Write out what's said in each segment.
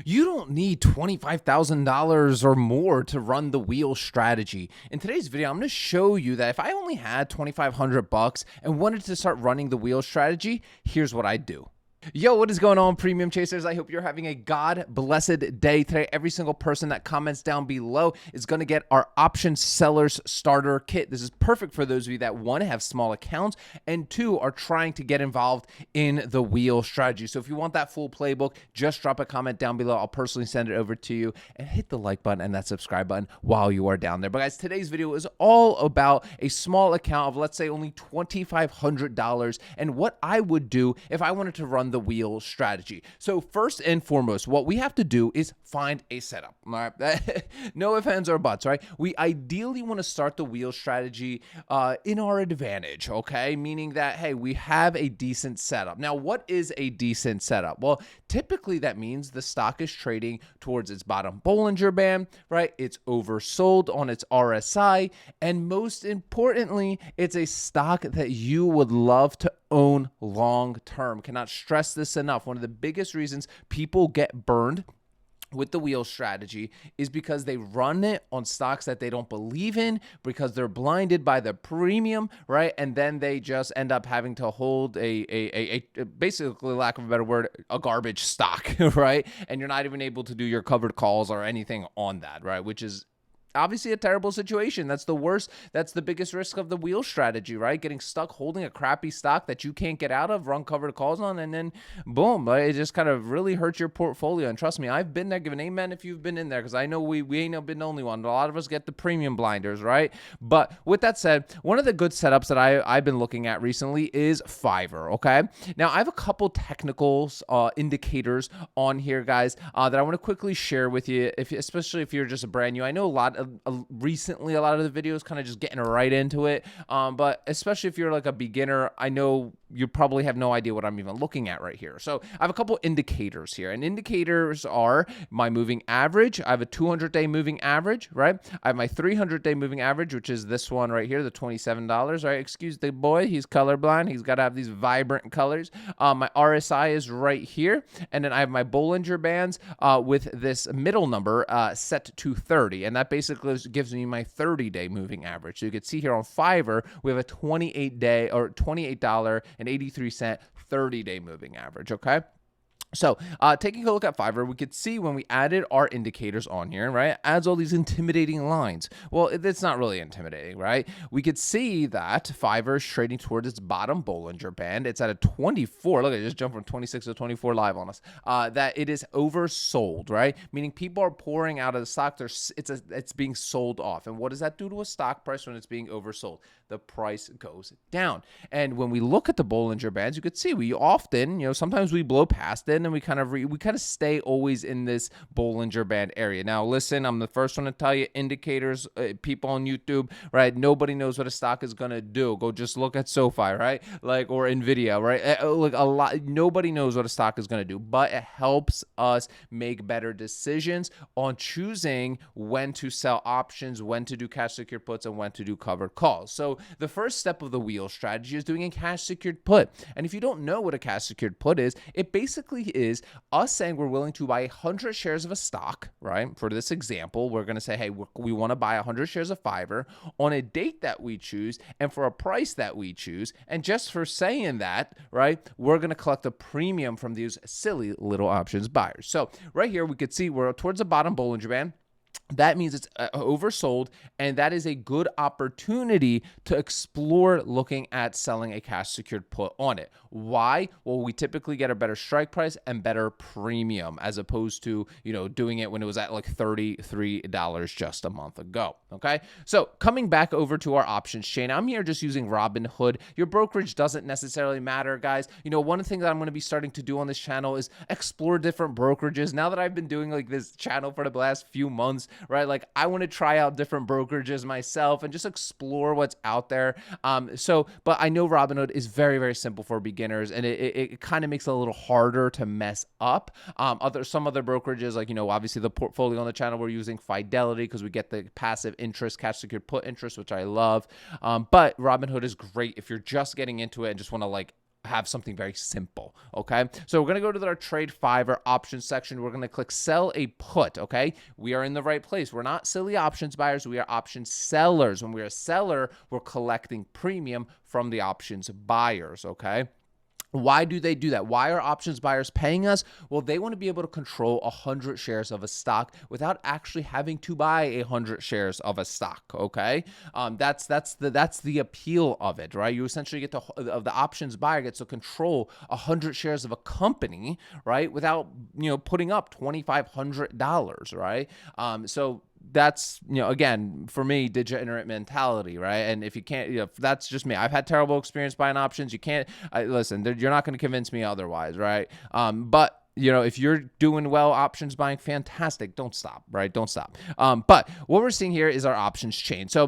You don't need $25,000 or more to run the wheel strategy. In today's video, I'm going to show you that if I only had 2,500 bucks and wanted to start running the wheel strategy, here's what I'd do. Yo, what is going on, Premium Chasers? I hope you're having a God-blessed day today. Every single person that comments down below is going to get our Option Sellers Starter Kit. This is perfect for those of you that, one, have small accounts, and two, are trying to get involved in the wheel strategy. So if you want that full playbook, just drop a comment down below. I'll personally send it over to you, and hit the like button and that subscribe button while you are down there. But guys, today's video is all about a small account of, let's say, only $2,500 and what I would do if I wanted to run the wheel strategy. So first and foremost, what we have to do is find a setup. All right? No ifs, ands, or buts, right? We ideally want to start the wheel strategy in our advantage, okay? Meaning that, hey, we have a decent setup. Now, what is a decent setup? Well, typically that means the stock is trading towards its bottom Bollinger Band, right? It's oversold on its RSI, and most importantly, it's a stock that you would love to own long term. Cannot stress this enough. One of the biggest reasons people get burned with the wheel strategy is because they run it on stocks that they don't believe in, because they're blinded by the premium, right? And then they just end up having to hold a basically, lack of a better word, a garbage stock, right? And you're not even able to do your covered calls or anything on that, right? Which is obviously a terrible situation. That's the worst. That's the biggest risk of the wheel strategy, right? Getting stuck holding a crappy stock that you can't get out of, run covered calls on, and then boom, it just kind of really hurts your portfolio. And trust me, I've been there. Give an amen if you've been in there, because I know we ain't been the only one. A lot of us get the premium blinders, right? But with that said, one of the good setups that I've been looking at recently is Fiverr, okay? Now, I have a couple technicals, indicators on here, guys, that I want to quickly share with you, especially if you're just a brand new. I know recently a lot of the videos kind of just getting right into it, but especially if you're like a beginner, I know you probably have no idea what I'm even looking at right here. So I have a couple indicators here, and indicators are my moving average. I have a 200-day moving average, right? I have my 300-day moving average, which is this one right here, the $27, right? Excuse the boy, he's colorblind. He's got to have these vibrant colors. My RSI is right here, and then I have my Bollinger Bands with this middle number set to 30, and that basically gives me my 30-day moving average. So you can see here on Fiverr, we have a $28 or $28.83 30-day moving average, okay? So taking a look at Fiverr, we could see when we added our indicators on here, right, it adds all these intimidating lines. Well, it's not really intimidating, right? We could see that Fiverr is trading towards its bottom Bollinger Band. It's at a 24. Look, it just jumped from 26 to 24 live on us. That it is oversold, right? Meaning people are pouring out of the stock. It's being sold off. And what does that do to a stock price when it's being oversold? The price goes down. And when we look at the Bollinger Bands, you could see we often, sometimes we blow past it, and we kind of stay always in this Bollinger Band area. Now, listen, I'm the first one to tell you, indicators, people on YouTube, right? Nobody knows what a stock is gonna do. Go just look at SoFi, right? Or Nvidia, right? Nobody knows what a stock is gonna do, but it helps us make better decisions on choosing when to sell options, when to do cash secured puts, and when to do covered calls. So the first step of the wheel strategy is doing a cash secured put. And if you don't know what a cash secured put is, it basically is us saying we're willing to buy 100 shares of a stock, right? For this example, we're going to say, hey, we want to buy 100 shares of Fiverr on a date that we choose and for a price that we choose. And just for saying that, right, we're going to collect a premium from these silly little options buyers. So right here, we could see we're towards the bottom Bollinger Band. That means it's oversold, and that is a good opportunity to explore looking at selling a cash secured put on it. Why? Well, we typically get a better strike price and better premium as opposed to, doing it when it was at like $33 just a month ago. Okay. So coming back over to our options chain, I'm here just using Robinhood. Your brokerage doesn't necessarily matter, guys. One of the things that I'm going to be starting to do on this channel is explore different brokerages. Now that I've been doing like this channel for the last few months, right? Like I want to try out different brokerages myself and just explore what's out there. But I know Robinhood is very, very simple for beginners, and it kind of makes it a little harder to mess up. Some other brokerages, like, obviously the portfolio on the channel, we're using Fidelity because we get the passive interest, cash secured put interest, which I love. But Robinhood is great if you're just getting into it and just want to have something very simple, okay? So we're going to go to our trade Fiverr options section. We're going to click sell a put, okay? We are in the right place. We're not silly options buyers. We are option sellers. When we're a seller, we're collecting premium from the options buyers, okay? Why do they do that? Why are options buyers paying us? Well, they want to be able to control 100 shares of a stock without actually having to buy 100 shares of a stock. Okay, that's the appeal of it, right? You essentially get to the options buyer gets to control 100 shares of a company, right, without putting up $2,500, right? So that's, again, for me, degenerate mentality, right? And if you can't, that's just me. I've had terrible experience buying options. You can't, listen, you're not going to convince me otherwise, right? But if you're doing well, options buying, fantastic. Don't stop, right? Don't stop. But what we're seeing here is our options chain. So,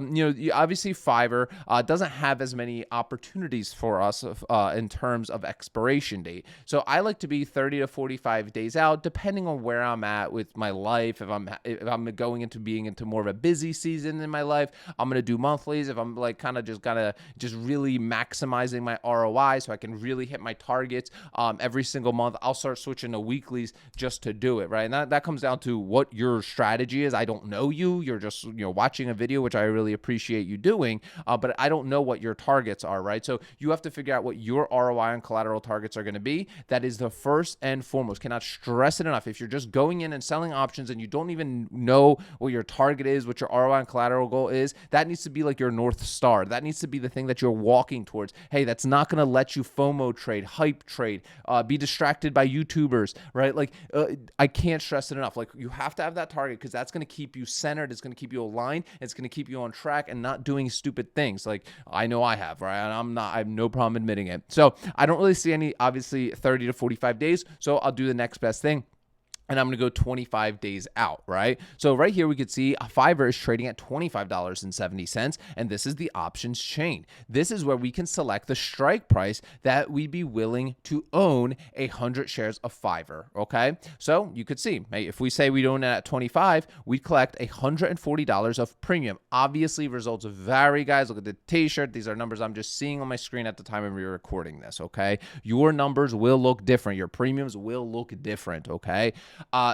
obviously Fiverr doesn't have as many opportunities for us in terms of expiration date. So I like to be 30 to 45 days out, depending on where I'm at with my life. If I'm going into being into more of a busy season in my life, I'm going to do monthlies. If I'm like kind of just really maximizing my ROI so I can really hit my targets every single month, I'll start switching to weeklies just to do it, right? And that comes down to what your strategy is. I don't know you. You're just watching a video, which I really appreciate you doing, but I don't know what your targets are, right? So you have to figure out what your ROI and collateral targets are going to be. That is the first and foremost. Cannot stress it enough. If you're just going in and selling options and you don't even know what your target is, what your ROI and collateral goal is, that needs to be like your North Star. That needs to be the thing that you're walking towards. Hey, that's not going to let you FOMO trade, hype trade, be distracted by YouTubers, right? Like, I can't stress it enough. Like, you have to have that target because that's going to keep you centered. It's going to keep you aligned. It's going to keep you on track and not doing stupid things. Like, I know I have, right? And I have no problem admitting it. So I don't really see any, obviously, 30 to 45 days. So I'll do the next best thing. And I'm going to go 25 days out, right? So right here, we could see Fiverr is trading at $25.70, and this is the options chain. This is where we can select the strike price that we'd be willing to own 100 shares of Fiverr, okay? So you could see, hey, if we say we own it at 25, we collect $140 of premium. Obviously, results vary, guys. Look at the t-shirt. These are numbers I'm just seeing on my screen at the time when we're recording this, okay? Your numbers will look different. Your premiums will look different, okay?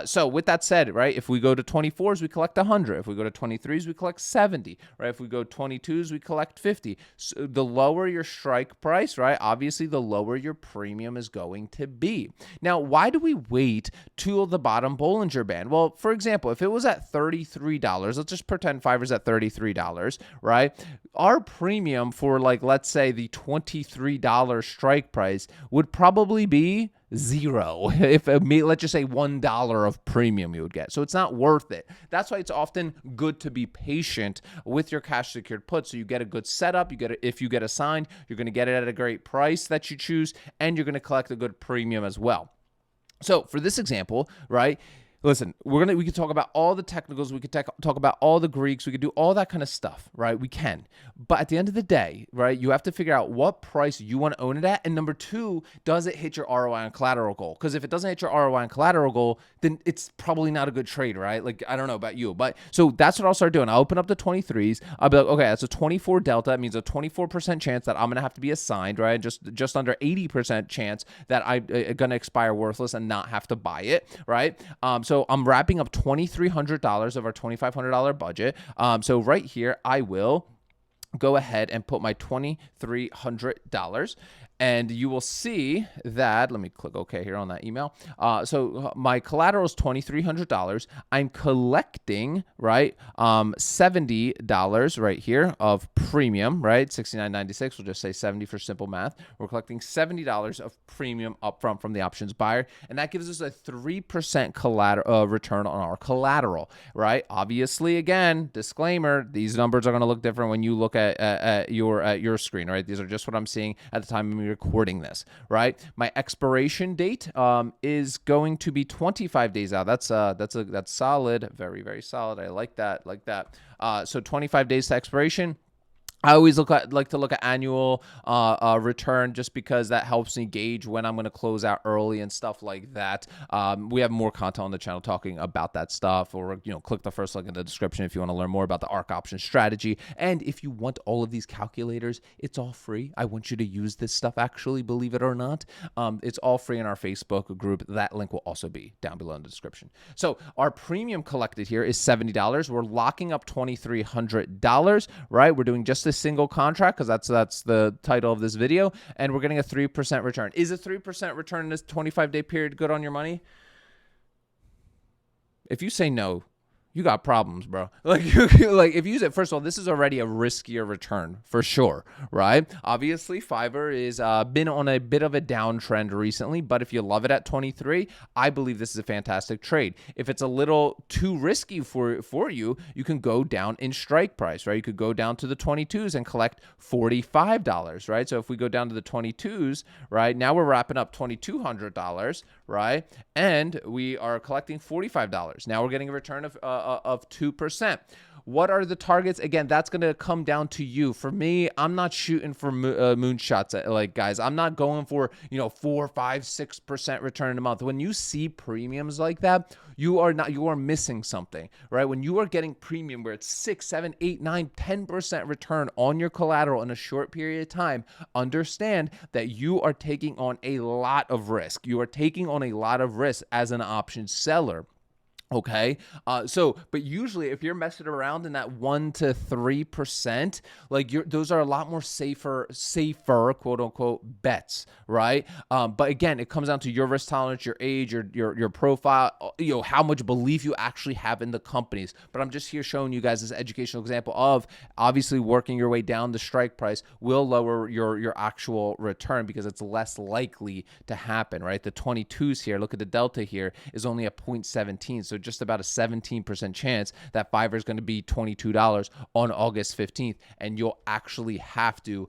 So with that said, right, if we go to 24s, we collect 100. If we go to 23s, we collect 70, right? If we go 22s, we collect 50. So the lower your strike price, right, obviously the lower your premium is going to be. Now, why do we wait till the bottom Bollinger Band? Well, for example, if it was at $33, let's just pretend Fiverr's at $33, right? Our premium for, like, let's say the $23 strike price would probably be zero. If let's just say $1 of premium you would get. So it's not worth it. That's why it's often good to be patient with your cash secured put. So you get a good setup. If you get assigned, you're going to get it at a great price that you choose, and you're going to collect a good premium as well. So for this example, right, listen, we can talk about all the technicals. We could talk about all the Greeks. We could do all that kind of stuff, right? We can. But at the end of the day, right, you have to figure out what price you want to own it at. And number two, does it hit your ROI and collateral goal? Because if it doesn't hit your ROI and collateral goal, then it's probably not a good trade, right? Like, I don't know about you. But so that's what I'll start doing. I'll open up the 23s. I'll be like, okay, that's a 24 delta. That means a 24% chance that I'm going to have to be assigned, right? Just under 80% chance that I'm going to expire worthless and not have to buy it, right? So I'm wrapping up $2,300 of our $2,500 budget. So right here, I will go ahead and put my $2,300. And you will see that, let me click OK here on that email. So my collateral is $2,300. I'm collecting, right, $70 right here of premium, right? $69.96. We'll just say 70 for simple math. We're collecting $70 of premium upfront from the options buyer. And that gives us a 3% collateral return on our collateral, right? Obviously, again, disclaimer, these numbers are going to look different when you look at your screen, right? These are just what I'm seeing at the time when recording this, right? My expiration date is going to be 25 days out. That's solid, very, very solid. I like that. So 25 days to expiration. I always like to look at annual return, just because that helps me gauge when I'm going to close out early and stuff like that. We have more content on the channel talking about that stuff, or click the first link in the description if you want to learn more about the Ark Options Strategy. And if you want all of these calculators, it's all free. I want you to use this stuff, actually, believe it or not. It's all free in our Facebook group. That link will also be down below in the description. So our premium collected here is $70. We're locking up $2,300, right? We're doing just a single contract, because that's the title of this video, and we're getting a 3% return. Is a 3% return in this 25-day period good on your money? If you say no, you got problems, bro. Like if you use it, first of all, this is already a riskier return for sure, right? Obviously, Fiverr is been on a bit of a downtrend recently, but if you love it at 23, I believe this is a fantastic trade. If it's a little too risky for you, you can go down in strike price, right? You could go down to the 22s and collect $45, right? So if we go down to the 22s, right, now we're wrapping up $2,200, right? And we are collecting $45. Now we're getting a return of 2%. What are the targets? Again, that's going to come down to you. For me, I'm not shooting for moonshots. Like, guys, I'm not going for 4, 5, 6% return in a month. When you see premiums like that, you are missing something, right? When you are getting premium where it's 6, 7, 8, 9, 10% return on your collateral in a short period of time, understand that you are taking on a lot of risk. You are taking on a lot of risk as an option seller. Okay. But usually if you're messing around in that 1 to 3%, like those are a lot more safer, quote unquote, bets, right? But again, it comes down to your risk tolerance, your age, your profile, how much belief you actually have in the companies. But I'm just here showing you guys this educational example of obviously working your way down the strike price will lower your actual return, because it's less likely to happen, right? The 22s here, look at the delta here, is only a 0.17. So just about a 17% chance that Fiverr is going to be $22 on August 15th, and you'll actually have to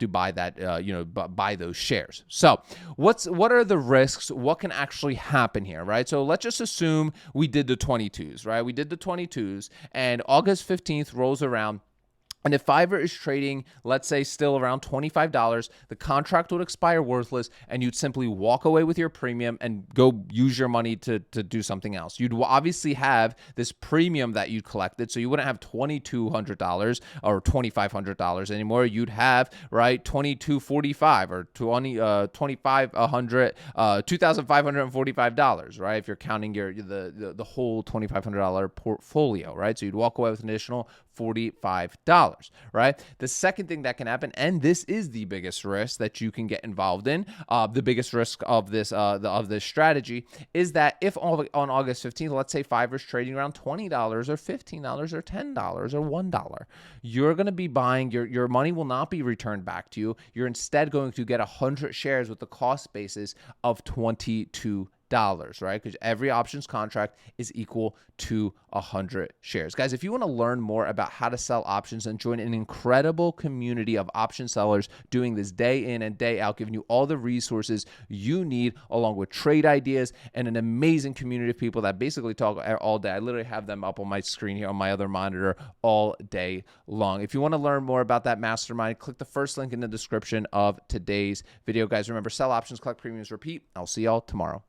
buy that, buy those shares. So what are the risks? What can actually happen here, right? So let's just assume we did the 22s, right? We did the 22s, and August 15th rolls around. And if Fiverr is trading, let's say, still around $25, the contract would expire worthless, and you'd simply walk away with your premium and go use your money to do something else. You'd obviously have this premium that you collected, so you wouldn't have $2,200 or $2,500 anymore. You'd have, right, $2,245 or $2,545, right, if you're counting the whole $2,500 portfolio, right? So you'd walk away with an additional $45, right? The second thing that can happen, and this is the biggest risk that you can get involved in, the biggest risk of this strategy, is that if on August 15th, let's say Fiverr's trading around $20 or $15 or $10 or $1, you're going to be buying, your money will not be returned back to you. You're instead going to get 100 shares with the cost basis of $22, right? Because every options contract is equal to 100 shares. Guys, if you want to learn more about how to sell options and join an incredible community of option sellers doing this day in and day out, giving you all the resources you need, along with trade ideas and an amazing community of people that basically talk all day. I literally have them up on my screen here on my other monitor all day long. If you want to learn more about that mastermind, click the first link in the description of today's video. Guys, remember, sell options, collect premiums, repeat. I'll see y'all tomorrow.